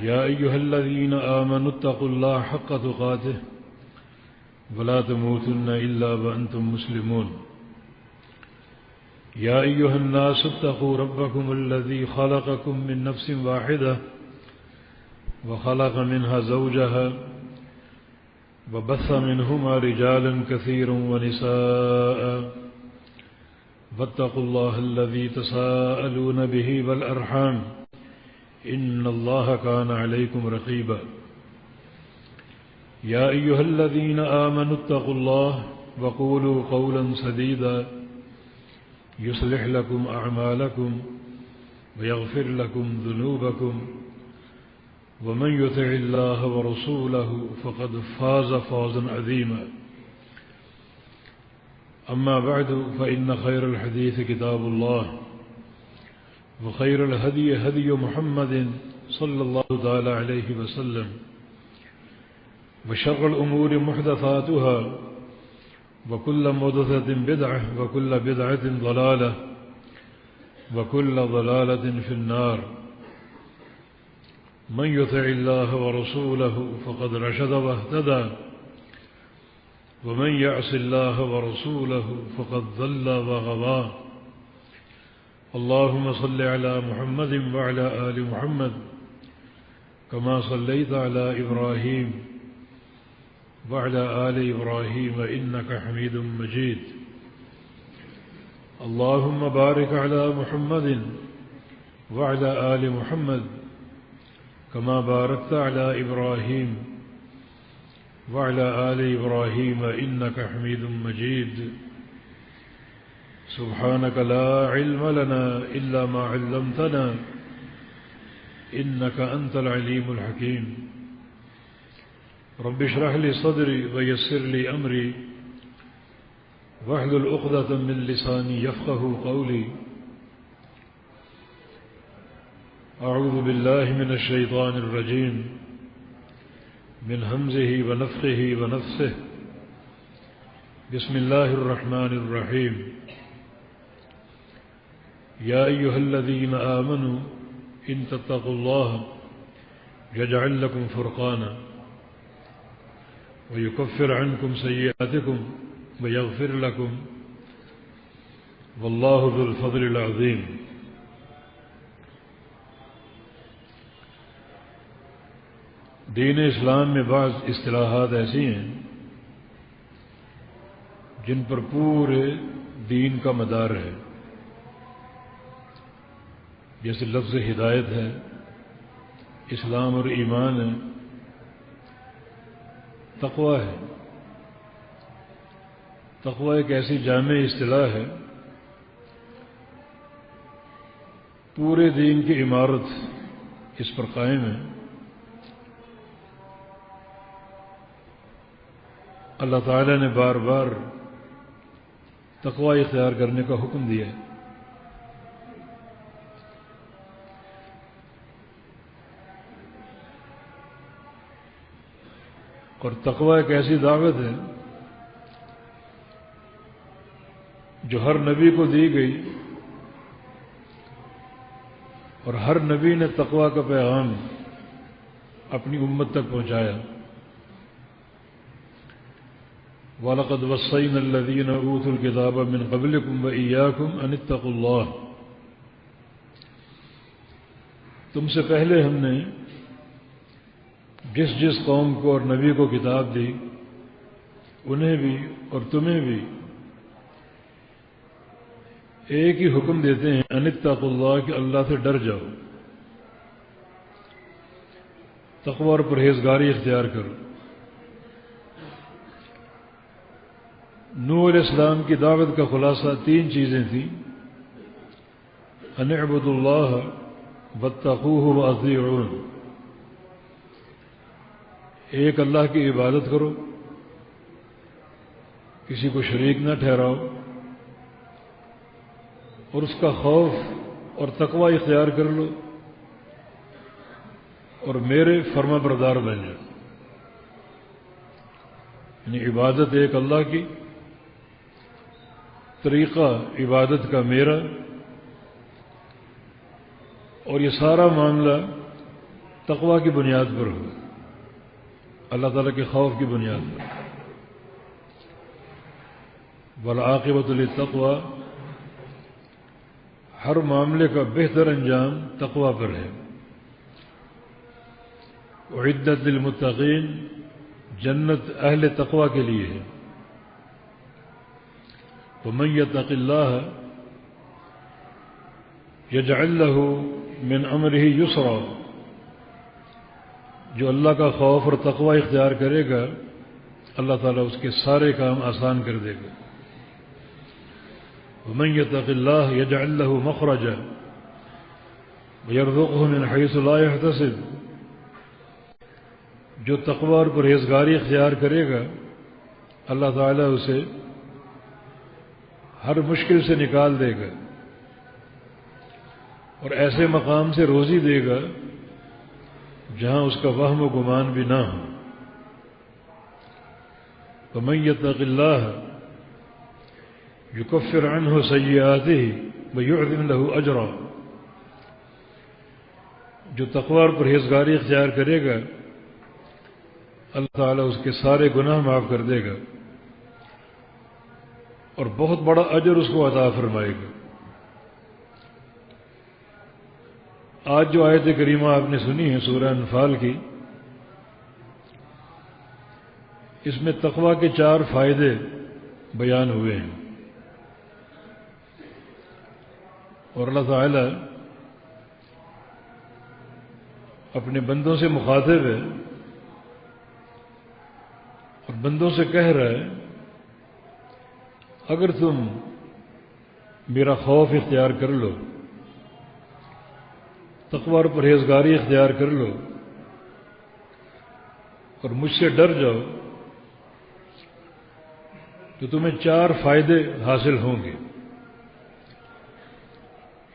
يا أيها الذين آمنوا اتقوا الله حق تقاته ولا تموتن إلا وأنتم مسلمون يا أيها الناس اتقوا ربكم الذي خلقكم من نفس واحدة وخلق منها زوجها وبث منهما رجالا كثيرا ونساء واتقوا الله الذي تساءلون به والأرحام إن الله كان عليكم رقيبا يا أيها الذين آمنوا اتقوا الله وقولوا قولا سديدا يصلح لكم أعمالكم ويغفر لكم ذنوبكم ومن يطع الله ورسوله فقد فاز فوزا عظيما أما بعد فإن خير الحديث كتاب الله وخير الهدي هدي محمد صلى الله تعالى عليه وسلم وشر الأمور محدثاتها وكل محدثة بدعة وكل بدعة ضلالة وكل ضلالة في النار من يطع الله ورسوله فقد رشد واهتدى ومن يعص الله ورسوله فقد ضل وغوى اللهم صل على محمد وعلى آل محمد كما صليت على إبراهيم وعلى آل إبراهيم إنك حميد مجيد اللهم بارك على محمد وعلى آل محمد كما باركت على إبراهيم وعلى آل إبراهيم إنك حميد مجيد سبحانك لا علم لنا إلا ما علمتنا إنك أنت العليم الحكيم رب اشرح لي صدري ويسر لي أمري واحلل عقدة من لساني يفقه قولي أعوذ بالله من الشيطان الرجيم من همزه ونفخه ونفثه بسم الله الرحمن الرحيم يا أيها الذين آمنوا إن تتقوا الله يجعل لكم فرقانا ويكفر عنكم سيئاتكم ويغفر لكم والله ذو الفضل العظيم دین اسلام میں بعض اصطلاحات ایسی ہیں جن پر پورے دین کا مدار ہے، جیسے لفظ ہدایت ہے، اسلام اور ایمان ہے، تقوی ہے۔ تقوی ایک ایسی جامع اصطلاح ہے، پورے دین کی عمارت اس پر قائم ہے۔ اللہ تعالی نے بار بار تقوی اختیار کرنے کا حکم دیا ہے۔ اور تقوی ایک ایسی دعوت ہے جو ہر نبی کو دی گئی، اور ہر نبی نے تقوی کا پیغام اپنی امت تک پہنچایا۔ وَلَقَدْ وَصَّيْنَا الَّذِينَ أُوتُوا الْكِتَابَ مِنْ قَبْلِكُمْ وَإِيَّاكُمْ أَنِ اتَّقُوا اللَّهَ، تم سے پہلے ہم نے جس جس قوم کو اور نبی کو کتاب دی، انہیں بھی اور تمہیں بھی ایک ہی حکم دیتے ہیں، ان اتقوا اللہ، کہ اللہ سے ڈر جاؤ، تقوی اور پرہیزگاری اختیار کرو۔ نوح علیہ السلام کی دعوت کا خلاصہ تین چیزیں تھیں، ان اعبدوا اللہ واتقوہ واطیعون، ایک اللہ کی عبادت کرو، کسی کو شریک نہ ٹھہراؤ، اور اس کا خوف اور تقوی اختیار کر لو، اور میرے فرما بردار بن جاؤ۔ یعنی عبادت ایک اللہ کی، طریقہ عبادت کا میرا، اور یہ سارا معاملہ تقوی کی بنیاد پر ہو، اللہ تعالیٰ کے خوف کی بنیاد پر۔ والعاقبۃ للتقوی، ہر معاملے کا بہتر انجام تقوی پر ہے۔ اعدت للمتقین، جنت اہل تقوی کے لیے ہے۔ ومن یتق اللہ یجعل له من امرہ یسرا، جو اللہ کا خوف اور تقوی اختیار کرے گا اللہ تعالیٰ اس کے سارے کام آسان کر دے گا۔ ومن یتق اللہ یجعل له مخرجا ویرزقہ من حیث لا یحتسب، جو تقوی اور پرہیزگاری اختیار کرے گا اللہ تعالیٰ اسے ہر مشکل سے نکال دے گا اور ایسے مقام سے روزی دے گا جہاں اس کا وہم و گمان بھی نہ ہو۔ ومن یتق اللہ یکفر عنہ سیئاتہ ویعظم له اجرا، جو تقوی اور پرہیزگاری اختیار کرے گا اللہ تعالیٰ اس کے سارے گناہ معاف کر دے گا اور بہت بڑا اجر اس کو عطا فرمائے گا۔ آج جو آیت کریمہ آپ نے سنی ہے سورہ انفال کی، اس میں تقوی کے 4 فائدے بیان ہوئے ہیں، اور اللہ تعالیٰ اپنے بندوں سے مخاطب ہے اور بندوں سے کہہ رہا ہے اگر تم میرا خوف اختیار کر لو، تقوی اور پرہیزگاری اختیار کر لو اور مجھ سے ڈر جاؤ تو تمہیں 4 فائدے حاصل ہوں گے۔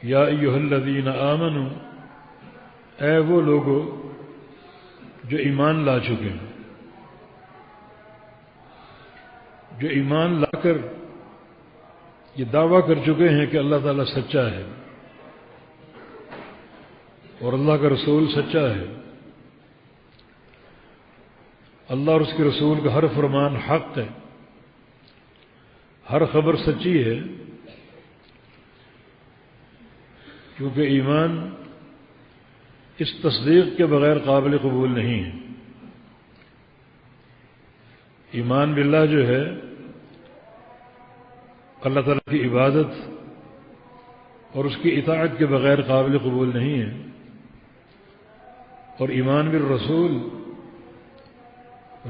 یا ایھا الذین آمنوا، اے وہ لوگو جو ایمان لا چکے ہیں، جو ایمان لا کر یہ دعویٰ کر چکے ہیں کہ اللہ تعالیٰ سچا ہے اور اللہ کا رسول سچا ہے، اللہ اور اس کے رسول کا ہر فرمان حق ہے، ہر خبر سچی ہے، کیونکہ ایمان اس تصدیق کے بغیر قابل قبول نہیں ہے۔ ایمان باللہ جو ہے اللہ تعالیٰ کی عبادت اور اس کی اطاعت کے بغیر قابل قبول نہیں ہے، اور ایمان بالرسول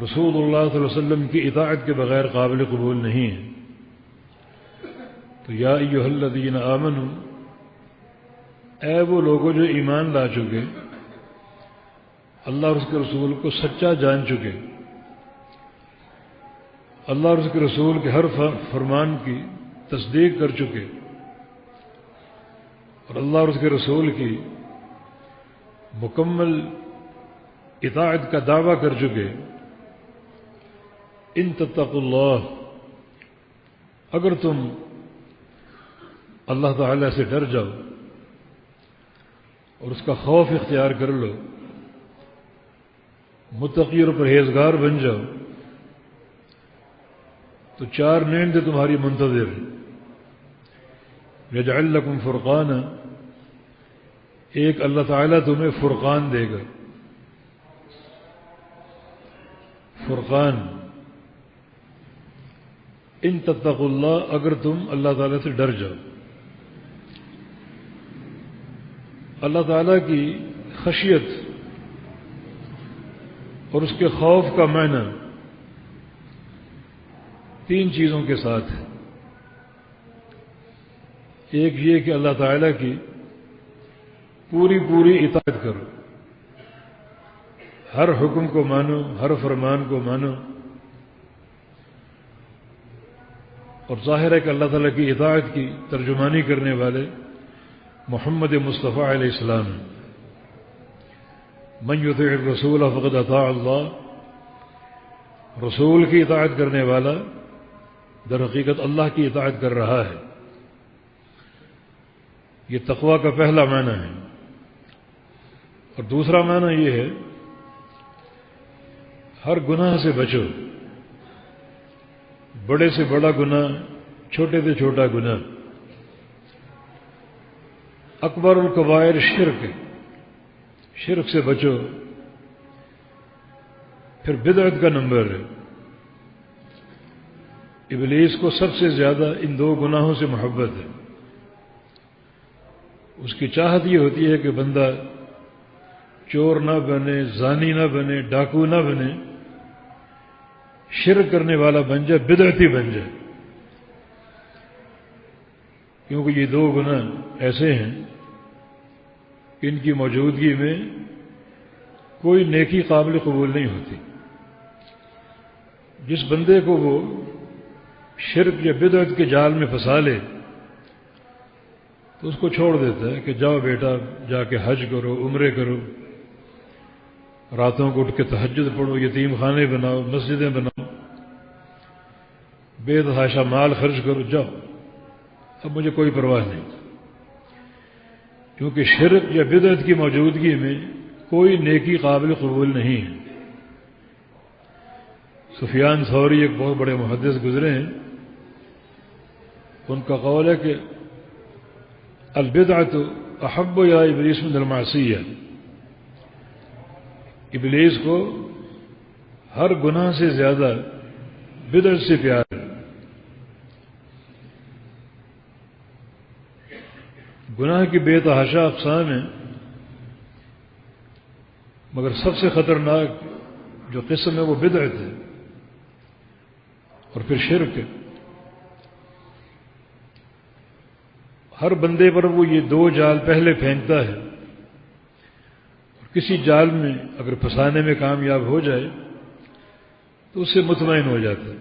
رسول اللہ صلی اللہ علیہ وسلم کی اطاعت کے بغیر قابل قبول نہیں ہے۔ تو یا ایھا الذین آمنوا، اے وہ لوگوں جو ایمان لا چکے، اللہ اور اس کے رسول کو سچا جان چکے، اللہ اور اس کے رسول کے ہر فرمان کی تصدیق کر چکے اور اللہ اور اس کے رسول کی مکمل اطاعت کا دعویٰ کر چکے، ان تتقوا اللہ، اگر تم اللہ تعالی سے ڈر جاؤ اور اس کا خوف اختیار کر لو، متقی اور پرہیزگار بن جاؤ، تو 4 نعمتیں تمہاری منتظر ہیں۔ یجعل لکم فرقانا، ایک اللہ تعالیٰ تمہیں فرقان دے گا، فرقان، ان تتقوا اللہ، اگر تم اللہ تعالیٰ سے ڈر جاؤ۔ اللہ تعالیٰ کی خشیت اور اس کے خوف کا معنی 3 چیزوں کے ساتھ ہے۔ ایک یہ کہ اللہ تعالیٰ کی پوری اطاعت کرو، ہر حکم کو مانو، ہر فرمان کو مانو، اور ظاہر ہے کہ اللہ تعالیٰ کی اطاعت کی ترجمانی کرنے والے محمد مصطفیٰ علیہ السلام، من یطیع الرسول فقد اطاع اللہ، رسول کی اطاعت کرنے والا در حقیقت اللہ کی اطاعت کر رہا ہے۔ یہ تقوی کا پہلا معنی ہے۔ اور دوسرا معنی یہ ہے ہر گناہ سے بچو، بڑے سے بڑا گناہ، چھوٹے سے چھوٹا گناہ۔ اکبر الکبائر شرک، شرک سے بچو۔ پھر بدعت کا نمبر ہے، ابلیس کو سب سے زیادہ ان دو گناہوں سے محبت ہے۔ اس کی چاہت یہ ہوتی ہے کہ بندہ چور نہ بنے، زانی نہ بنے، ڈاکو نہ بنے، شرک کرنے والا بن جائے، بدعتی بن جائے، کیونکہ یہ دو گناہ ایسے ہیں کہ ان کی موجودگی میں کوئی نیکی قابل قبول نہیں ہوتی۔ جس بندے کو وہ شرک یا بدعت کے جال میں پھنسا لے تو اس کو چھوڑ دیتا ہے کہ جاؤ بیٹا، جا کے حج کرو، عمرے کرو، راتوں کو اٹھ کے تہجد پڑھو، یتیم خانے بناؤ، مسجدیں بناؤ، بے تحاشا مال خرچ کرو، جاؤ، اب مجھے کوئی پرواہ نہیں، کیونکہ شرک یا بدعت کی موجودگی میں کوئی نیکی قابل قبول نہیں ہے۔ سفیان ثوری ایک بہت بڑے محدث گزرے ہیں، ان کا قول ہے کہ البدعۃ احب یا ابلیس من المعصیہ، ابلیس کو ہر گناہ سے زیادہ بدعت سے پیار ہے۔ گناہ کی بے تحاشا اقسام ہیں، مگر سب سے خطرناک جو قسم ہے وہ بدعت ہے، اور پھر شرک ہے۔ ہر بندے پر وہ یہ دو جال پہلے پھینکتا ہے، اور کسی جال میں اگر پھنسانے میں کامیاب ہو جائے تو اس سے مطمئن ہو جاتا ہے،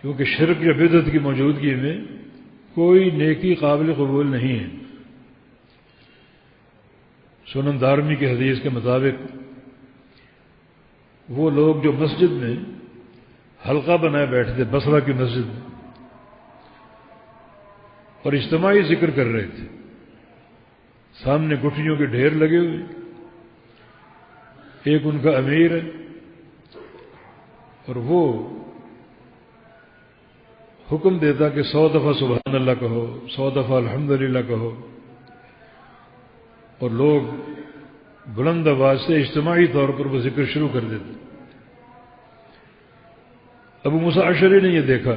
کیونکہ شرک یا بدعت کی موجودگی میں کوئی نیکی قابل قبول نہیں ہے۔ سنن دارمی کی حدیث کے مطابق وہ لوگ جو مسجد میں حلقہ بنائے بیٹھتے، بصرہ کی مسجد میں، اور اجتماعی ذکر کر رہے تھے، سامنے گٹھلیوں کے ڈھیر لگے ہوئے، ایک ان کا امیر ہے اور وہ حکم دیتا کہ 100 دفعہ سبحان اللہ کہو، 100 دفعہ الحمدللہ کہو، اور لوگ بلند آواز سے اجتماعی طور پر وہ ذکر شروع کر دیتے۔ ابو موسیٰ اشعری نے یہ دیکھا،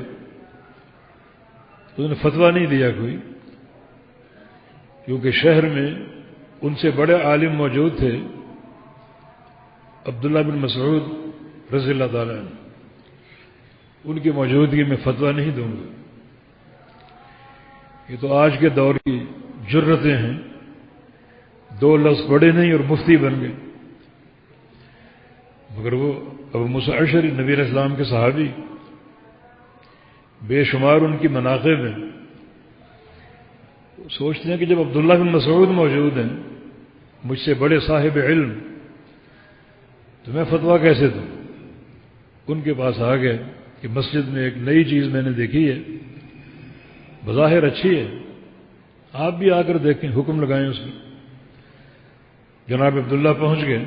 انہوں نے فتویٰ نہیں دیا کوئی، کیونکہ شہر میں ان سے بڑے عالم موجود تھے، عبداللہ بن مسعود رضی اللہ تعالیٰ عنہ، ان کی موجودگی میں فتویٰ نہیں دوں گا۔ یہ تو آج کے دور کی جرتیں ہیں، دو لفظ پڑھے نہیں اور مفتی بن گئے، مگر وہ ابو موسیٰ اشعری نبی علیہ السلام کے صحابی، بے شمار ان کی مناقب ہیں، سوچتے ہیں کہ جب عبداللہ بن مسعود موجود ہیں، مجھ سے بڑے صاحب علم، تو میں فتویٰ کیسے دوں؟ ان کے پاس آ گئے کہ مسجد میں ایک نئی چیز میں نے دیکھی ہے، بظاہر اچھی ہے، آپ بھی آ کر دیکھیں، حکم لگائیں اس میں۔ جناب عبداللہ پہنچ گئے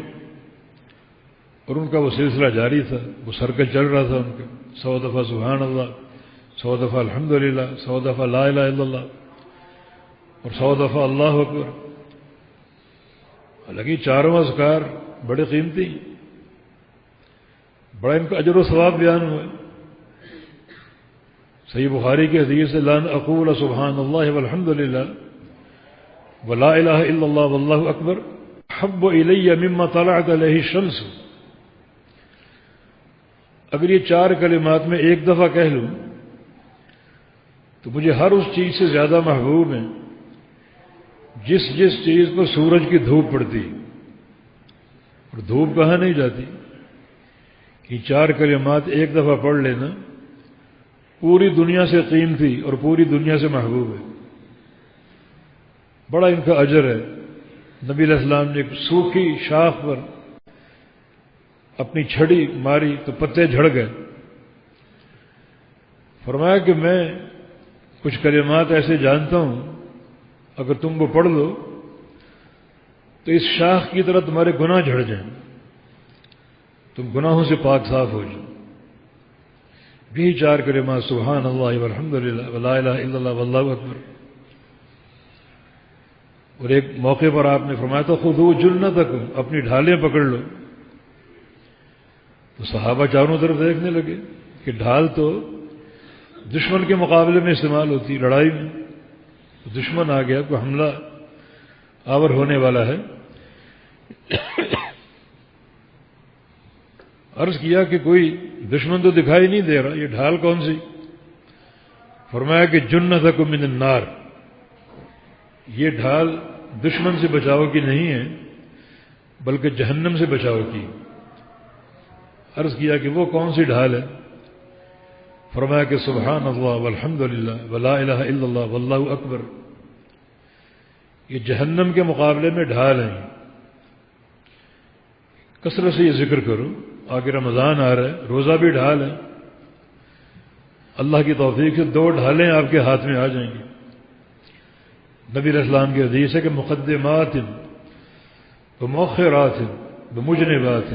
اور ان کا وہ سلسلہ جاری تھا، وہ سرکل چل رہا تھا ان کا، 100 دفعہ سبحان اللہ، 100 دفعہ الحمدللہ، 100 دفعہ لا الہ الا اللہ، اور 100 دفعہ اللہ اکبر۔ حالانکہ چاروں اذکار بڑے قیمتی، بڑا ان کا اجر و ثواب بیان ہوا۔ صحیح بخاری کی حدیث ہے، لن اقول سبحان اللہ والحمدللہ ولا الہ الا اللہ واللہ اکبر احب الی مما طلعت علیہ الشمس۔ اگر یہ چار کلمات میں ایک دفعہ کہہ لوں تو مجھے ہر اس چیز سے زیادہ محبوب ہیں جس چیز پر سورج کی دھوپ پڑتی، اور دھوپ کہاں نہیں جاتی، کہ چار کلمات ایک دفعہ پڑھ لینا پوری دنیا سے قیمتی اور پوری دنیا سے محبوب ہے، بڑا ان کا اجر ہے۔ نبی علیہ السلام نے ایک سوکھی شاخ پر اپنی چھڑی ماری تو پتے جھڑ گئے، فرمایا کہ میں کچھ کلمات ایسے جانتا ہوں، اگر تم وہ پڑھ لو تو تو اس شاخ کی طرح تمہارے گناہ جھڑ جائیں، تم گناہوں سے پاک صاف ہو جاؤ۔ بھی 4 کلمات سبحان اللہ والحمد للہ ولا الہ الا اللہ واللہ اکبر۔ اور ایک موقع پر آپ نے فرمایا تھا خذوا جنتکم، اپنی ڈھالیں پکڑ لو۔ تو صحابہ چاروں طرف دیکھنے لگے کہ ڈھال تو دشمن کے مقابلے میں استعمال ہوتی، لڑائی میں۔ تو دشمن آ گیا، کوئی حملہ آور ہونے والا ہے۔ عرض کیا کہ کوئی دشمن تو دکھائی نہیں دے رہا، یہ ڈھال کون سی؟ فرمایا کہ جنتکم من النار، یہ ڈھال دشمن سے بچاؤ کی نہیں ہے بلکہ جہنم سے بچاؤ کی۔ عرض کیا کہ وہ کون سی ڈھال ہے؟ فرمایا کہ سبحان اللہ والحمد للہ ولا الہ الا اللہ واللہ اکبر۔ یہ جہنم کے مقابلے میں ڈھال ہیں، کثرت سے یہ ذکر کرو۔ آگے رمضان آ رہا ہے، روزہ بھی ڈھال ہے، اللہ کی توفیق سے 2 ڈھالیں آپ کے ہاتھ میں آ جائیں گی۔ نبی علیہ السلام کی حدیث ہے کہ مقدمات ومؤخرات ومجنبات،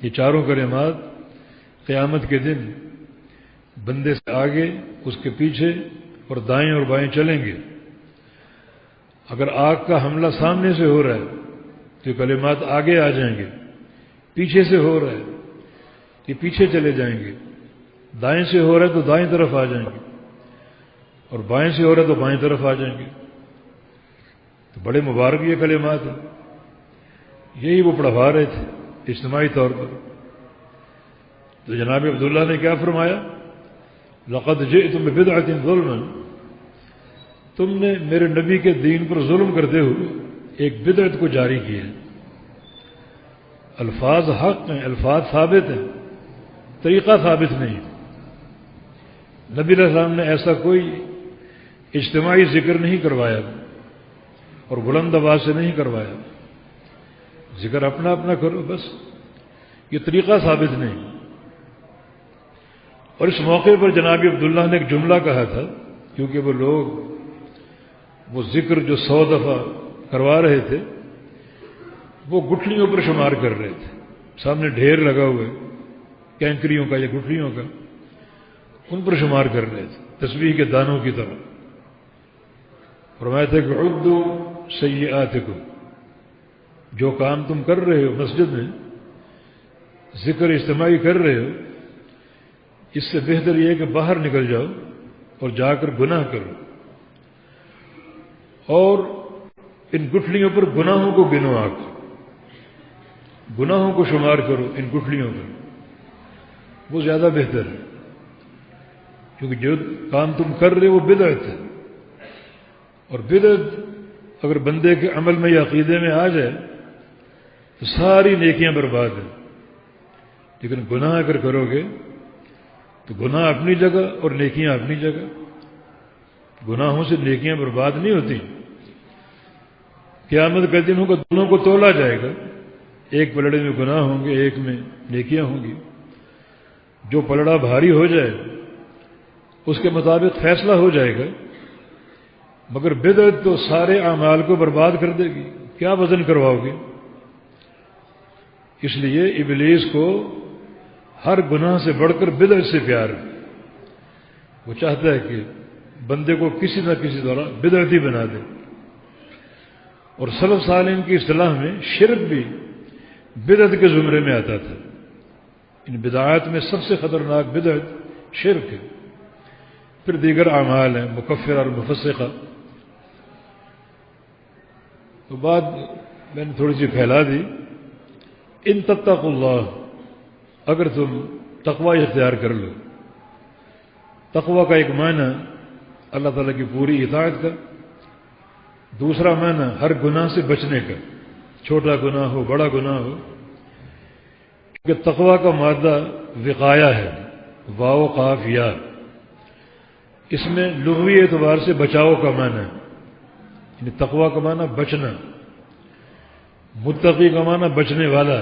یہ 4 کلمات قیامت کے دن بندے سے آگے، اس کے پیچھے اور دائیں اور بائیں چلیں گے۔ اگر آگ کا حملہ سامنے سے ہو رہا ہے تو یہ کلمات آگے آ جائیں گے، پیچھے سے ہو رہا ہے کہ پیچھے چلے جائیں گے، دائیں سے ہو رہا ہے تو دائیں طرف آ جائیں گے، اور بائیں سے ہو رہا ہے تو بائیں طرف آ جائیں گے۔ تو بڑے مبارک یہ کلمات ہیں، یہی وہ پڑھوا رہے تھے اجتماعی طور پر۔ تو جناب عبداللہ نے کیا فرمایا؟ لقد جئتم ببدعۃ ظلما، تم نے میرے نبی کے دین پر ظلم کرتے ہوئے ایک بدعت کو جاری کیا ہے۔ الفاظ حق ہیں، الفاظ ثابت ہیں، طریقہ ثابت نہیں۔ نبی علیہ السلام نے ایسا کوئی اجتماعی ذکر نہیں کروایا اور بلند آواز سے نہیں کروایا، ذکر اپنا اپنا کرو بس، یہ طریقہ ثابت نہیں۔ اور اس موقع پر جناب عبداللہ نے ایک جملہ کہا تھا، کیونکہ وہ لوگ وہ ذکر جو 100 دفعہ کروا رہے تھے وہ گٹھلیوں پر شمار کر رہے تھے، سامنے ڈھیر لگا ہوئے کینکریوں کا یا گٹھلیوں کا، ان پر شمار کر رہے تھے تسبیح کے دانوں کی طرح۔ فرمایا تھا کہ عدوا سیئاتکم، جو کام تم کر رہے ہو مسجد میں، ذکر اجتماعی کر رہے ہو، اس سے بہتر یہ ہے کہ باہر نکل جاؤ اور جا کر گناہ کرو، اور ان گٹھلیوں پر گناہوں کو گنو، آپ گناہوں کو شمار کرو ان گٹھلیوں پر، وہ زیادہ بہتر ہے، کیونکہ جو کام تم کر رہے ہو وہ بدعت ہے، اور بدعت اگر بندے کے عمل میں یا عقیدے میں آ جائے تو ساری نیکیاں برباد ہیں۔ لیکن گناہ اگر کرو گے تو گناہ اپنی جگہ اور نیکیاں اپنی جگہ، گناہوں سے نیکیاں برباد نہیں ہوتی۔ قیامت کے دن ہوگا، دونوں کو تولا جائے گا، ایک پلڑے میں گناہ ہوں گے، ایک میں نیکیاں ہوں گی۔ جو پلڑا بھاری ہو جائے اس کے مطابق فیصلہ ہو جائے گا، مگر بدعت تو سارے اعمال کو برباد کر دے گی، کیا وزن کرواؤ گے؟ اس لیے ابلیس کو ہر گناہ سے بڑھ کر بدعت سے پیار ہے، وہ چاہتا ہے کہ بندے کو کسی نہ کسی طرح بدعتی بنا دے۔ اور سلف صالحین کی اصطلاح میں شرک بھی بدعت کے زمرے میں آتا تھا۔ ان بدعات میں سب سے خطرناک بدعت شرک ہے، پھر دیگر اعمال ہیں مکفرہ اور مفسقہ۔ تو بات میں نے تھوڑی سی پھیلا دی۔ ان تتقوا اللہ، اگر تم تقوی اختیار کر لو، تقوی کا ایک معنی اللہ تعالیٰ کی پوری اطاعت کا، دوسرا معنی ہر گناہ سے بچنے کا، چھوٹا گناہ ہو بڑا گناہ ہو، کیونکہ تقوی کا مادہ وقایا ہے، واو قاف یا، اس میں لغوی اعتبار سے بچاؤ کا معنی ہے، یعنی تقوی کا معنی بچنا، متقی کا معنی بچنے والا۔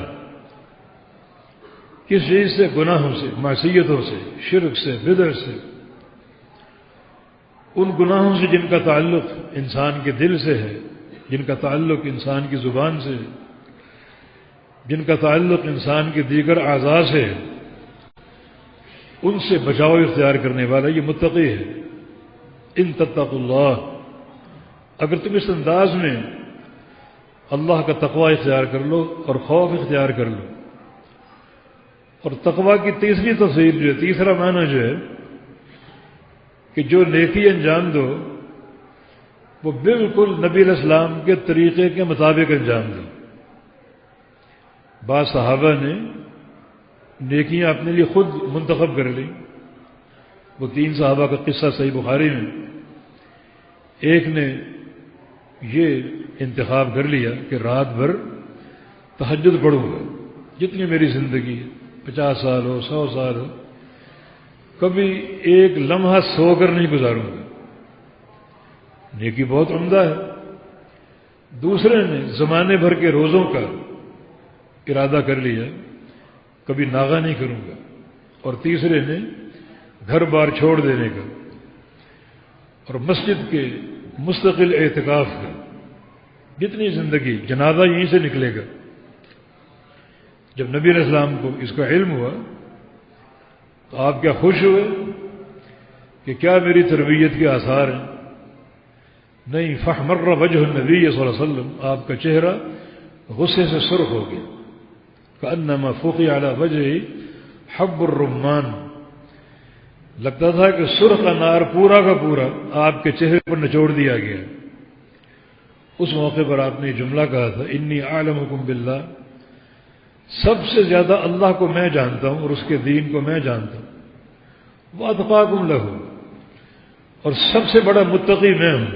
کس چیز سے؟ گناہوں سے، معصیتوں سے، شرک سے، بدعت سے، ان گناہوں سے جن کا تعلق انسان کے دل سے ہے، جن کا تعلق انسان کی زبان سے، جن کا تعلق انسان کے دیگر اعضاء سے، ان سے بچاؤ اختیار کرنے والا یہ متقی ہے۔ ان تتقوا اللہ، اگر تم اس انداز میں اللہ کا تقوی اختیار کر لو اور خوف اختیار کر لو۔ اور تقوی کی تیسری تفسیر جو ہے، تیسرا معنی جو ہے کہ جو نیکی انجام دو وہ بالکل نبی علیہ السلام کے طریقے کے مطابق انجام دو۔ بعض صحابہ نے نیکیاں اپنے لیے خود منتخب کر لیں۔ وہ 3 صحابہ کا قصہ صحیح بخاری میں، ایک نے یہ انتخاب کر لیا کہ رات بھر تہجد پڑھوں گا، جتنی میری زندگی ہے، 50 سال ہو، 100 سال ہو، کبھی ایک لمحہ سو کر نہیں گزاروں گا۔ نیکی بہت عمدہ ہے۔ دوسرے نے زمانے بھر کے روزوں کا ارادہ کر لیا، کبھی ناغہ نہیں کروں گا۔ اور تیسرے نے گھر بار چھوڑ دینے کا اور مسجد کے مستقل اعتکاف کا، جتنی زندگی، جنازہ یہیں سے نکلے گا۔ جب نبی علیہ السلام کو اس کا علم ہوا تو آپ کیا خوش ہوئے کہ کیا میری تربیت کے آثار ہیں؟ نہیں، فاحمر وجہ النبی صلی اللہ علیہ وسلم، آپ کا چہرہ غصے سے سرخ ہو گیا، کأنما فقع علی وجہہ حب الرمان، لگتا تھا کہ سرخ انار پورا کا پورا آپ کے چہرے پر نچوڑ دیا گیا۔ اس موقع پر آپ نے یہ جملہ کہا تھا، انی اعلمکم باللہ، سب سے زیادہ اللہ کو میں جانتا ہوں اور اس کے دین کو میں جانتا ہوں، واتقاکم لہ، اور سب سے بڑا متقی میں ہوں،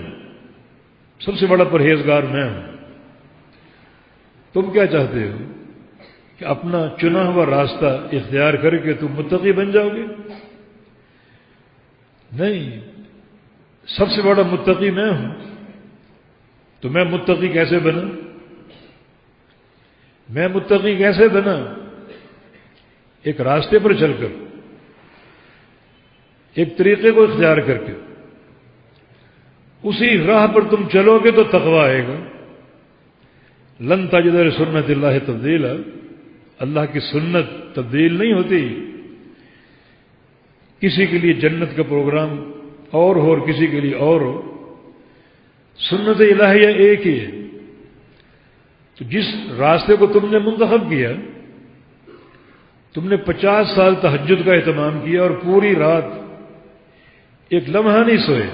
سب سے بڑا پرہیزگار میں ہوں۔ تم کیا چاہتے ہو کہ اپنا چنا ہوا راستہ اختیار کر کے تم متقی بن جاؤ گے؟ نہیں، سب سے بڑا متقی میں ہوں، تو میں متقی کیسے بنا؟ میں متقی کیسے بنا؟ ایک راستے پر چل کر، ایک طریقے کو اختیار کر کے، اسی راہ پر تم چلو گے تو تقوی آئے گا۔ لن تجد لسنت اللہ تبدیلا، اللہ کی سنت تبدیل نہیں ہوتی۔ کسی کے لیے جنت کا پروگرام اور ہو اور کسی کے لیے اور ہو، سنت الہیہ ایک ہی ہے۔ تو جس راستے کو تم نے منتخب کیا، تم نے 50 سال تہجد کا اہتمام کیا اور پوری رات ایک لمحہ نہیں سوئے،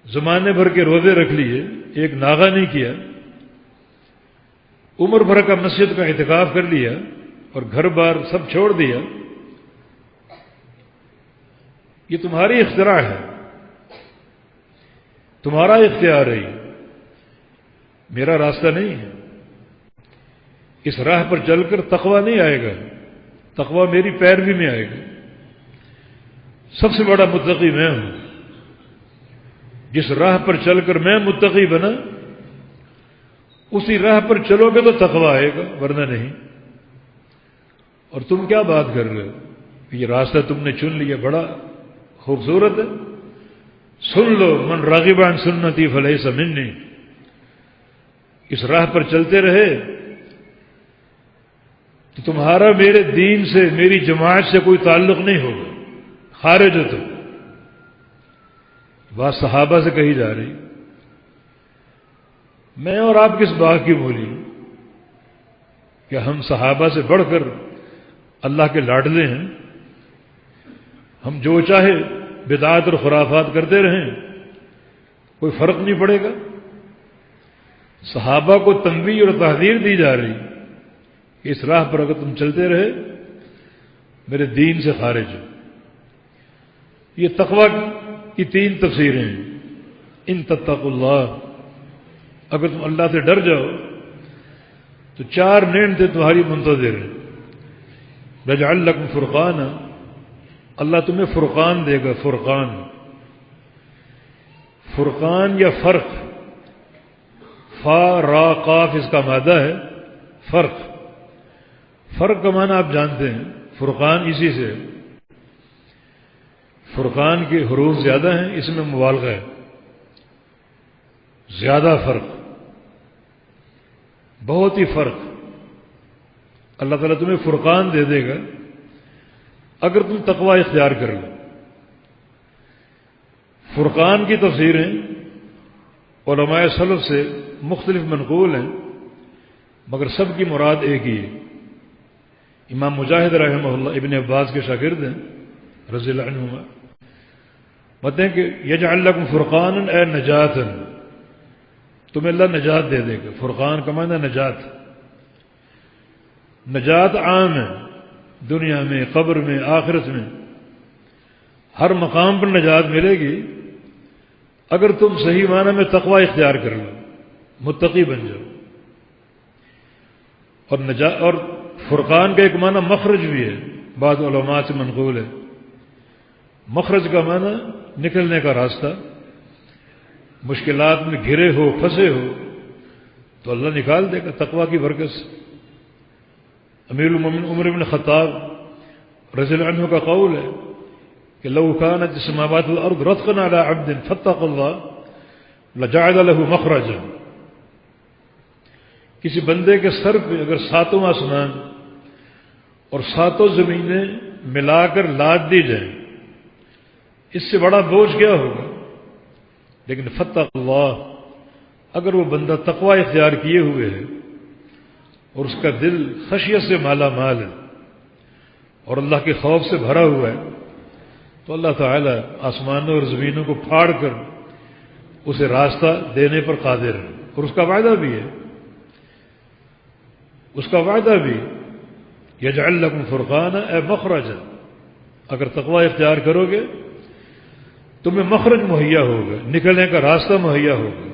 زمانے بھر کے روزے رکھ لیے، ایک ناغہ نہیں کیا، عمر بھر کا مسجد کا اعتکاف کر لیا اور گھر بار سب چھوڑ دیا، یہ تمہاری اختراع ہے، تمہارا اختیار ہے، میرا راستہ نہیں ہے۔ اس راہ پر چل کر تقوی نہیں آئے گا، تقوی میری پیروی میں آئے گا۔ سب سے بڑا متقی میں ہوں، جس راہ پر چل کر میں متقی بنا، اسی راہ پر چلو گے تو تقوی آئے گا، ورنہ نہیں۔ اور تم کیا بات کر رہے ہو؟ یہ راستہ تم نے چن لیا، بڑا خوبصورت ہے، سن لو، من راغب عن سنتی فلیس منی، اس راہ پر چلتے رہے تو تمہارا میرے دین سے، میری جماعت سے کوئی تعلق نہیں ہوگا، خارج ہو تم۔ بات صحابہ سے کہی جا رہی، میں اور آپ کس بات کی مولی کہ ہم صحابہ سے بڑھ کر اللہ کے لاڈلے ہیں، ہم جو چاہے بدعات اور خرافات کرتے رہیں، کوئی فرق نہیں پڑے گا۔ صحابہ کو تنبیہ اور تحذیر دی جا رہی کہ اس راہ پر اگر تم چلتے رہے میرے دین سے خارج ہو۔ یہ تقوی کی 3 تفسیریں ہیں۔ ان تتقوا اللہ، اگر تم اللہ سے ڈر جاؤ تو 4 نعمتیں تمہاری منتظر ہیں۔ یجعل لکم فرقانا، اللہ تمہیں فرقان دے گا، فرقان، فرقان یا فرق، فا را قاف اس کا مادہ ہے، فرق، فرق کا معنی آپ جانتے ہیں، فرقان اسی سے، فرقان کے حروف زیادہ ہیں، اس میں مبالغہ ہے، زیادہ فرق۔ بہت ہی فرق. اللہ تعالیٰ تمہیں فرقان دے دے گا اگر تم تقوی اختیار کر لو. فرقان کی تفسیریں علماء سلف سے مختلف منقول ہیں، مگر سب کی مراد ایک ہی ہے. امام مجاہد رحمہ اللہ ابن عباس کے شاگرد ہیں رضی اللہ عنہما، بتائیں کہ یجعل لکم فرقانا اے نجاتا، تمہیں اللہ نجات دے دے گا. فرقان کا معنی نجات. نجات عام ہے، دنیا میں، قبر میں، آخرت میں، ہر مقام پر نجات ملے گی اگر تم صحیح معنی میں تقوی اختیار کر لو، متقی بن جاؤ. اور فرقان کا ایک معنی مخرج بھی ہے، بعض علماء سے منقول ہے. مخرج کا معنی نکلنے کا راستہ. مشکلات میں گھرے ہو، پھنسے ہو تو اللہ نکال دے گا تقوی کی برکت سے. امیر المومنین عمر بن خطاب رضی اللہ عنہ کا قول ہے کہ لو كانت السماوات والارض رتقا على عبد فاتقى الله لجعل له مخرجا. کسی بندے کے سر پہ اگر ساتوں آسمان اور ساتوں زمینیں ملا کر لاد دی جائیں، اس سے بڑا بوجھ کیا ہوگا. لیکن فاتقى الله، اگر وہ بندہ تقوی اختیار کیے ہوئے ہے اور اس کا دل خشیت سے مالا مال ہے اور اللہ کے خوف سے بھرا ہوا ہے، تو اللہ تعالیٰ آسمانوں اور زمینوں کو پھاڑ کر اسے راستہ دینے پر قادر ہے. اور اس کا وعدہ بھی ہے، اس کا وعدہ بھی یجعل لکم فرقانا اے مخرجا، اگر تقوی اختیار کرو گے تمہیں مخرج مہیا ہوگا، نکلنے کا راستہ مہیا ہوگا.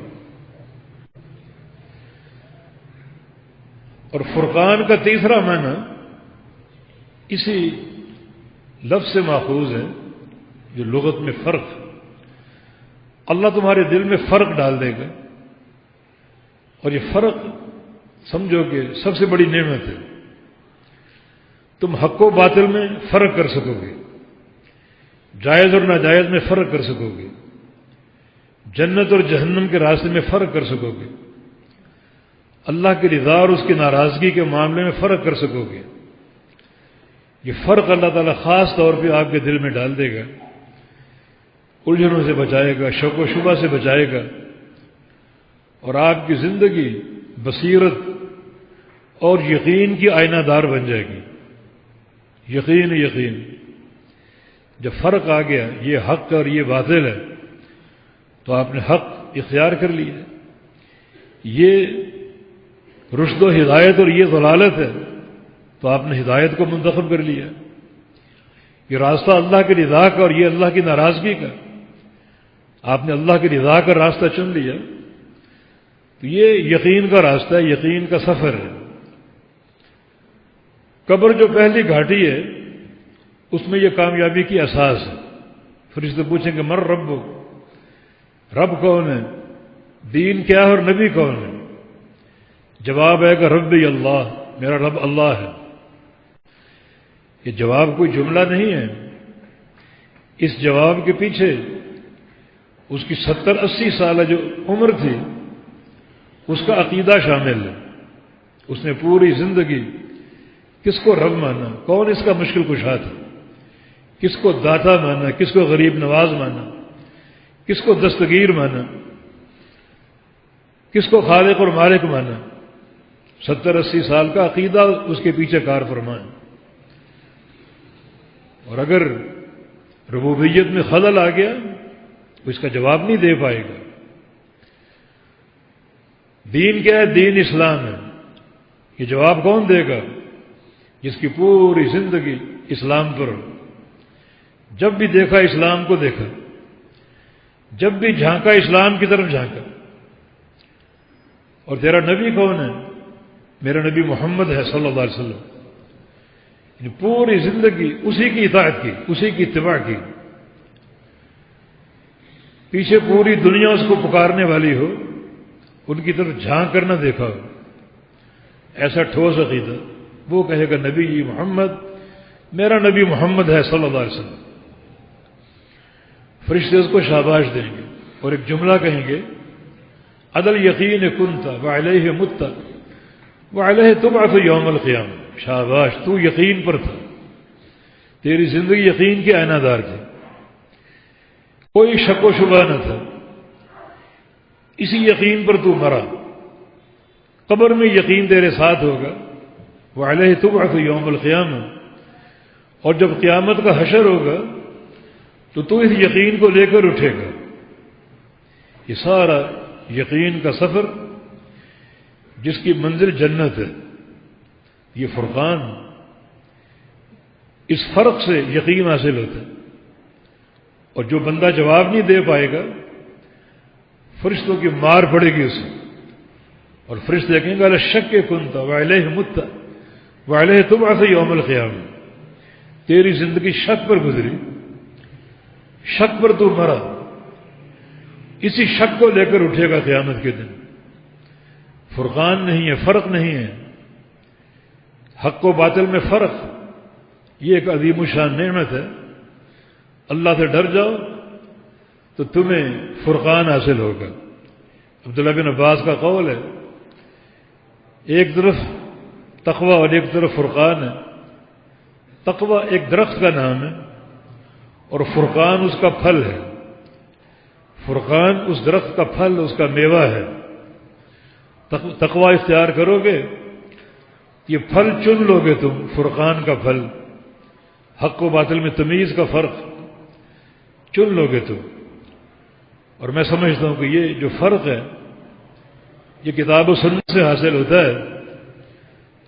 اور فرقان کا تیسرا معنی اسی لفظ سے ماخوذ ہے جو لغت میں فرق. اللہ تمہارے دل میں فرق ڈال دے گا، اور یہ فرق سمجھو کہ سب سے بڑی نعمت ہے. تم حق و باطل میں فرق کر سکو گے، جائز اور ناجائز میں فرق کر سکو گے، جنت اور جہنم کے راستے میں فرق کر سکو گے، اللہ کی رضا اور اس کی ناراضگی کے معاملے میں فرق کر سکو گے. یہ فرق اللہ تعالیٰ خاص طور پہ آپ کے دل میں ڈال دے گا، الجھنوں سے بچائے گا، شک و شبہ سے بچائے گا، اور آپ کی زندگی بصیرت اور یقین کی آئینہ دار بن جائے گی. یقین جب فرق آ گیا یہ حق اور یہ باطل ہے تو آپ نے حق اختیار کر لیا. یہ رشد و ہدایت اور یہ ضلالت ہے تو آپ نے ہدایت کو منتخب کر لیا. یہ راستہ اللہ کی رضا کا اور یہ اللہ کی ناراضگی کا، آپ نے اللہ کی رضا کا راستہ چن لیا. تو یہ یقین کا راستہ ہے، یقین کا سفر ہے. قبر جو پہلی گھاٹی ہے اس میں یہ کامیابی کی اساس ہے. فرشتے پوچھیں گے مر رب، رب کون ہے، دین کیا ہے اور نبی کون ہے؟ جواب ہے کہ ربی اللہ، میرا رب اللہ ہے. یہ جواب کوئی جملہ نہیں ہے، اس جواب کے پیچھے اس کی 70-80 سالہ جو عمر تھی اس کا عقیدہ شامل ہے. اس نے پوری زندگی کس کو رب مانا، کون اس کا مشکل کشا تھا، کس کو داتا مانا، کس کو غریب نواز مانا، کس کو دستگیر مانا، کس کو خالق اور مالک مانا. 70-80 سال کا عقیدہ اس کے پیچھے کار فرما ہے. اور اگر ربوبیت میں خلل آ گیا تو اس کا جواب نہیں دے پائے گا. دین کیا ہے؟ دین اسلام ہے. یہ جواب کون دے گا؟ جس کی پوری زندگی اسلام پر ہو. جب بھی دیکھا اسلام کو دیکھا، جب بھی جھانکا اسلام کی طرف جھانکا. اور تیرا نبی کون ہے؟ میرا نبی محمد ہے صلی اللہ علیہ وسلم. پوری زندگی اسی کی اطاعت کی، اسی کی اتباع کی. پیچھے پوری دنیا اس کو پکارنے والی ہو، ان کی طرف جھانک کر نہ دیکھا ہو. ایسا ٹھوس عقیدہ. وہ کہے گا نبی محمد، میرا نبی محمد ہے صلی اللہ علیہ وسلم. فرشتے اس کو شاباش دیں گے اور ایک جملہ کہیں گے عدل یقین کنتا وعلیہ متا وعلیہ تبعث یوم القیامہ، شاباش، تو یقین پر تھا، تیری زندگی یقین کے آئینہ دار تھی، کوئی شک و شبہ نہ تھا، اسی یقین پر تو مرا، قبر میں یقین تیرے ساتھ ہوگا، وعلیہ تبعث یوم القیامہ، اور جب قیامت کا حشر ہوگا تو اس یقین کو لے کر اٹھے گا۔ یہ سارا یقین کا سفر جس کی منزل جنت ہے، یہ فرقان، اس فرق سے یقین حاصل ہوتا ہے، اور جو بندہ جواب نہیں دے پائے گا فرشتوں کی مار پڑے گی اسے، اور فرشتے کہیں گے شک کے کنتا وعلیہ مت وعلیہ تبعث یوم القیامہ، تیری زندگی شک پر گزری، شک پر تو مرا، اسی شک کو لے کر اٹھے گا قیامت کے دن۔ فرقان نہیں ہے، فرق نہیں ہے، حق و باطل میں فرق، یہ ایک عظیم الشان نعمت ہے۔ اللہ سے ڈر جاؤ تو تمہیں فرقان حاصل ہوگا۔ عبداللہ بن عباس کا قول ہے، ایک طرف تقوی اور ایک طرف فرقان ہے۔ تقوی ایک درخت کا نام ہے اور فرقان اس کا پھل ہے۔ فرقان اس درخت کا پھل، اس کا میوہ ہے۔ تقوی اختیار کرو گے، یہ پھل چن لو گے تم، فرقان کا پھل، حق و باطل میں تمیز کا فرق چن لو گے تم۔ اور میں سمجھتا ہوں کہ یہ جو فرق ہے یہ کتاب و سنت سے حاصل ہوتا ہے،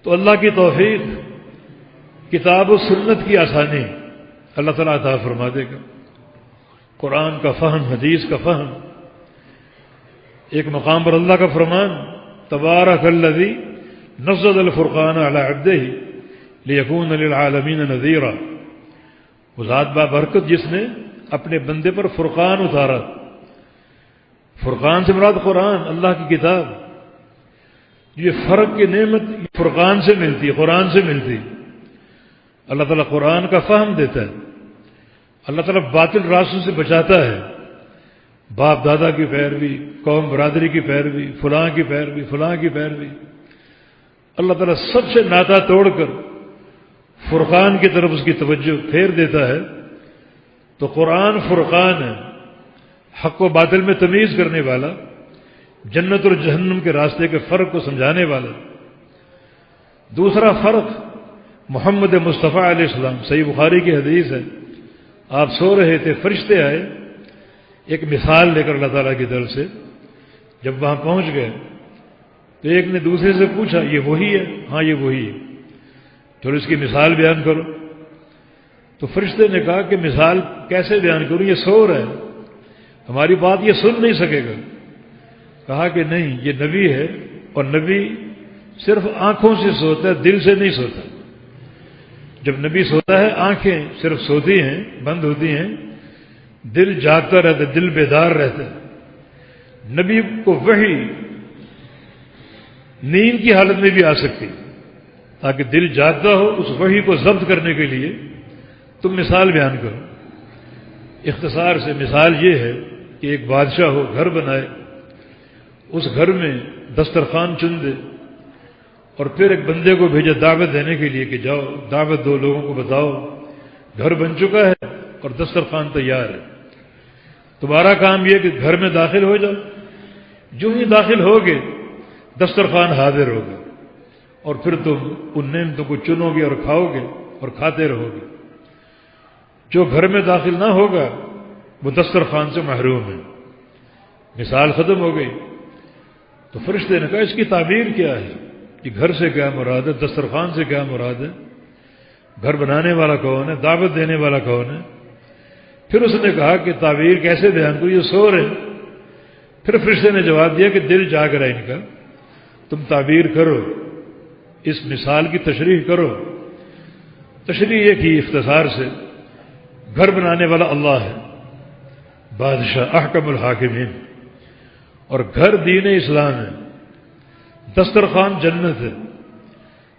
تو اللہ کی توفیق، کتاب و سنت کی آسانی اللہ تعالیٰ عطا فرما دے گا۔ قرآن کا فہم، حدیث کا فہم، ایک مقام پر اللہ کا فرمان، تبارک الذی نزل الفرقان علی عبدہ لیکون للعالمین نذیرا، وہ ذات بابرکت جس نے اپنے بندے پر فرقان اتارا۔ فرقان سے مراد قرآن، اللہ کی کتاب۔ یہ فرق کی نعمت فرقان سے ملتی ہے، قرآن سے ملتی۔ اللہ تعالیٰ قرآن کا فہم دیتا ہے، اللہ تعالیٰ باطل راستوں سے بچاتا ہے، باپ دادا کی پیروی، قوم برادری کی پیروی، فلاں کی پیروی، فلاں کی پیروی، اللہ تعالیٰ سب سے ناتا توڑ کر فرقان کی طرف اس کی توجہ پھیر دیتا ہے۔ تو قرآن فرقان ہے، حق و باطل میں تمیز کرنے والا، جنت اور جہنم کے راستے کے فرق کو سمجھانے والا۔ دوسرا فرق محمد مصطفیٰ علیہ السلام، صحیح بخاری کی حدیث ہے، آپ سو رہے تھے، فرشتے آئے ایک مثال لے کر اللہ تعالیٰ کی طرف سے۔ جب وہاں پہنچ گئے تو ایک نے دوسرے سے پوچھا یہ وہی ہے؟ ہاں یہ وہی ہے، چلو اس کی مثال بیان کرو۔ تو فرشتے نے کہا کہ مثال کیسے بیان کروں، یہ سو رہا ہے، ہماری بات یہ سن نہیں سکے گا۔ کہا کہ نہیں، یہ نبی ہے، اور نبی صرف آنکھوں سے سوتا ہے، دل سے نہیں سوتا۔ جب نبی سوتا ہے آنکھیں صرف سوتی ہیں، بند ہوتی ہیں، دل جاگتا رہتا ہے، دل بیدار رہتا ہے۔ نبی کو وحی نیند کی حالت میں بھی آ سکتی، تاکہ دل جاگتا ہو، اس وحی کو ضبط کرنے کے لیے تم مثال بیان کرو۔ اختصار سے مثال یہ ہے کہ ایک بادشاہ ہو، گھر بنائے، اس گھر میں دسترخوان چن دے، اور پھر ایک بندے کو بھیجے دعوت دینے کے لیے کہ جاؤ دعوت دو، لوگوں کو بتاؤ گھر بن چکا ہے اور دسترخوان تیار ہے، تمہارا کام یہ کہ گھر میں داخل ہو جاؤ، جو ہی داخل ہوگے دسترخوان حاضر ہوگا، اور پھر تم ان نعمتوں کو چنو گے اور کھاؤ گے اور کھاتے رہو گے۔ جو گھر میں داخل نہ ہوگا وہ دسترخوان سے محروم ہے۔ مثال ختم ہو گئی۔ تو فرشتے نے کہا اس کی تعبیر کیا ہے، کہ گھر سے کیا مراد ہے، دسترخوان سے کیا مراد ہے، گھر بنانے والا کون ہے، دعوت دینے والا کون ہے؟ پھر اس نے کہا کہ تعبیر کیسے بیان کرو، یہ سو رہے۔ پھر فرشتے نے جواب دیا کہ دل جاگ رہا ہے ان کا، تم تعبیر کرو، اس مثال کی تشریح کرو۔ تشریح یہ کی اختصار سے، گھر بنانے والا اللہ ہے، بادشاہ، احکم الحاکمین، اور گھر دین اسلام ہے، دسترخوان جنت ہے،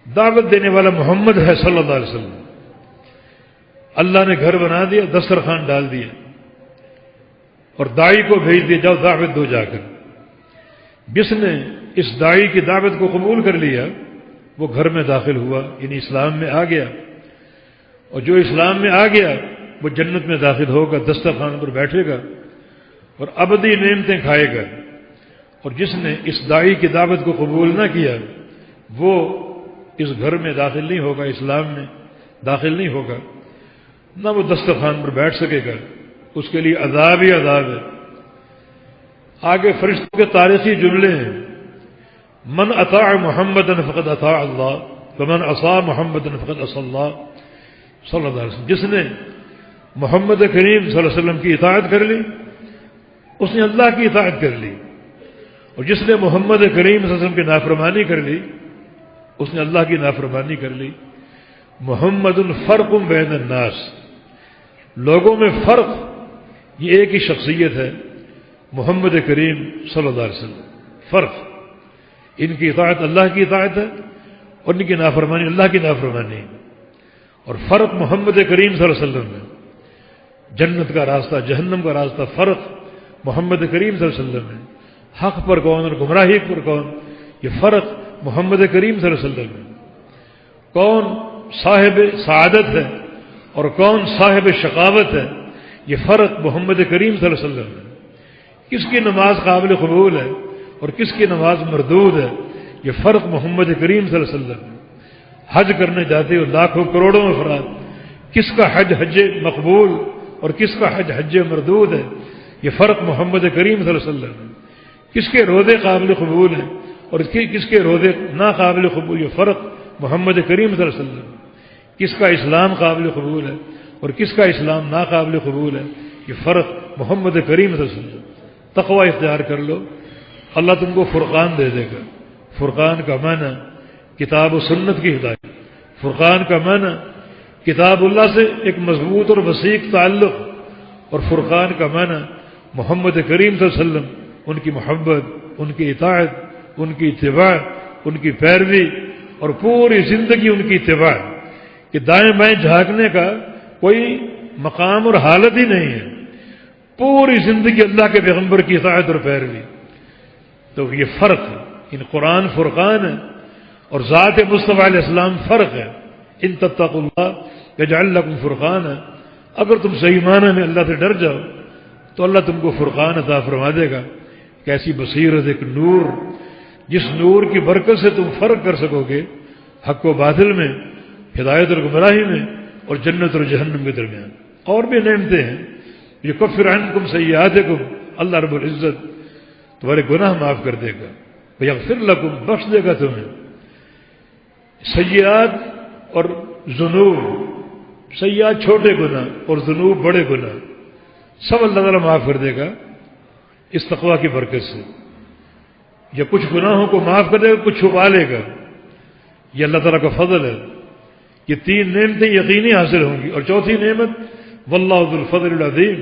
دعوت دینے والا محمد ہے صلی اللہ علیہ وسلم۔ اللہ نے گھر بنا دیا، دسترخوان ڈال دیا، اور داعی کو بھیج دیا جاؤ دعوت دو جا کر۔ جس نے اس داعی کی دعوت کو قبول کر لیا وہ گھر میں داخل ہوا، یعنی اسلام میں آ گیا، اور جو اسلام میں آ گیا وہ جنت میں داخل ہوگا، دسترخوان پر بیٹھے گا اور ابدی نعمتیں کھائے گا۔ اور جس نے اس داعی کی دعوت کو قبول نہ کیا وہ اس گھر میں داخل نہیں ہوگا، اسلام میں داخل نہیں ہوگا، نہ وہ دسترخوان پر بیٹھ سکے گا، اس کے لیے عذاب ہی عذاب ہے۔ آگے فرشتوں کے تاریخی جملے ہیں، من اطاع محمدا فقد اطاع اللہ ومن عصى محمدا فقد عصى اللہ صلی اللہ علیہ وسلم۔ جس نے محمد کریم صلی اللہ علیہ وسلم کی اطاعت کر لی اس نے اللہ کی اطاعت کر لی، اور جس نے محمد کریم صلی اللہ علیہ وسلم کی نافرمانی کر لی اس نے اللہ کی نافرمانی کر لی۔ محمد فرق بین الناس، لوگوں میں فرق، یہ ایک ہی شخصیت ہے محمد کریم صلی اللہ علیہ وسلم۔ فرق، ان کی اطاعت اللہ کی اطاعت ہے اور ان کی نافرمانی اللہ کی نافرمانی ہے، اور فرق محمد کریم صلی اللہ علیہ وسلم ہے، جنت کا راستہ جہنم کا راستہ فرق محمد کریم صلی اللہ علیہ وسلم ہے، حق پر کون اور گمراہی پر کون، یہ فرق محمد کریم صلی اللہ علیہ وسلم ہے، کون صاحب سعادت ہے اور کون صاحب شقاوت ہے، یہ فرق محمد کریم صلی اللہ علیہ وسلم ہے، کس کی نماز قابل قبول ہے اور کس کی نماز مردود ہے، یہ فرق محمد کریم صلی اللہ علیہ وسلم ہے۔ حج کرنے جاتے ہو لاکھوں کروڑوں افراد، کس کا حج حج مقبول اور کس کا حج حج مردود ہے، یہ فرق محمد کریم صلی اللہ علیہ وسلم ہے۔ کس کے روزے قابل قبول ہیں اور کس کے روزے ناقابل قبول، یہ فرق محمد کریم صلی اللہ علیہ وسلم ہے۔ کس کا اسلام قابل قبول ہے اور کس کا اسلام ناقابل قبول ہے، یہ فرق محمد کریم صلی اللہ علیہ وسلم۔ تقوی اختیار کر لو، اللہ تم کو فرقان دے دے گا۔ فرقان کا معنی کتاب و سنت کی ہدایت، فرقان کا معنی کتاب اللہ سے ایک مضبوط اور وسیع تعلق، اور فرقان کا معنی محمد کریم صلی اللہ علیہ وسلم، ان کی محبت، ان کی اطاعت، ان کی اتباع، ان کی پیروی، اور پوری زندگی ان کی اتباع، کہ دائیں بائیں جھانکنے کا کوئی مقام اور حالت ہی نہیں ہے، پوری زندگی اللہ کے پیغمبر کی اطاعت اور پیروی۔ تو یہ فرق ہے، ان قرآن فرقان ہے اور ذات مصطفیٰ علیہ السلام فرق ہے۔ ان تتقوا اللہ یجعل لکم فرقانا، اگر تم صحیح معنی میں اللہ سے ڈر جاؤ تو اللہ تم کو فرقان عطا فرما دے گا، کیسی بصیرت، ایک نور، جس نور کی برکت سے تم فرق کر سکو گے حق و باطل میں، ہدایت اور گمراہی میں، اور جنت اور جہنم کے درمیان۔ اور بھی نعمتیں ہیں، یکفر عنکم سیئاتکم، اللہ رب العزت تمہارے گناہ معاف کر دے گا، ویغفر لکم، بخش دے گا تمہیں۔ سیئات اور ذنوب، سیئات چھوٹے گناہ اور ذنوب بڑے گناہ، سب اللہ تعالیٰ معاف کر دے گا اس تقوی کی برکت سے۔ یا کچھ گناہوں کو معاف کر دے گا، کچھ چھپا لے گا، یہ اللہ تعالیٰ کا فضل ہے۔ یہ تین نعمتیں یقینی حاصل ہوں گی، اور چوتھی نعمت واللہ ذو الفضل العظیم،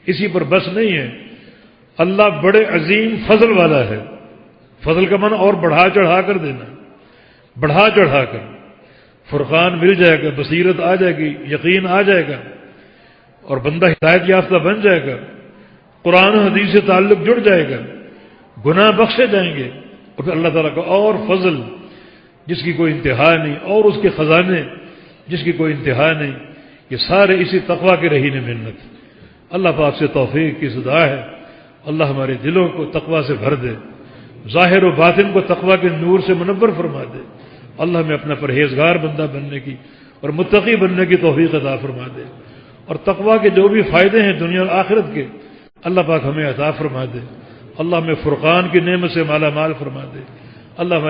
اسی پر بس نہیں ہے، اللہ بڑے عظیم فضل والا ہے۔ فضل کا معنی اور بڑھا چڑھا کر دینا، بڑھا چڑھا کر، فرقان مل جائے گا، بصیرت آ جائے گی، یقین آ جائے گا، اور بندہ ہدایت یافتہ بن جائے گا، قرآن و حدیث سے تعلق جڑ جائے گا، گناہ بخشے جائیں گے، اور پھر اللہ تعالیٰ کا اور فضل جس کی کوئی انتہا نہیں، اور اس کے خزانے جس کی کوئی انتہا نہیں، یہ سارے اسی تقوی کے رہینے منت۔ اللہ پاک سے توفیق کی دعا ہے، اللہ ہمارے دلوں کو تقوی سے بھر دے، ظاہر و باطن کو تقوی کے نور سے منور فرما دے، اللہ ہمیں اپنا پرہیزگار بندہ بننے کی اور متقی بننے کی توفیق عطا فرما دے، اور تقوی کے جو بھی فائدے ہیں دنیا اور آخرت کے اللہ پاک ہمیں عطا فرما دے، اللہ ہمیں فرقان کی نعمت سے مالا مال فرما دے، اللہ ہمارے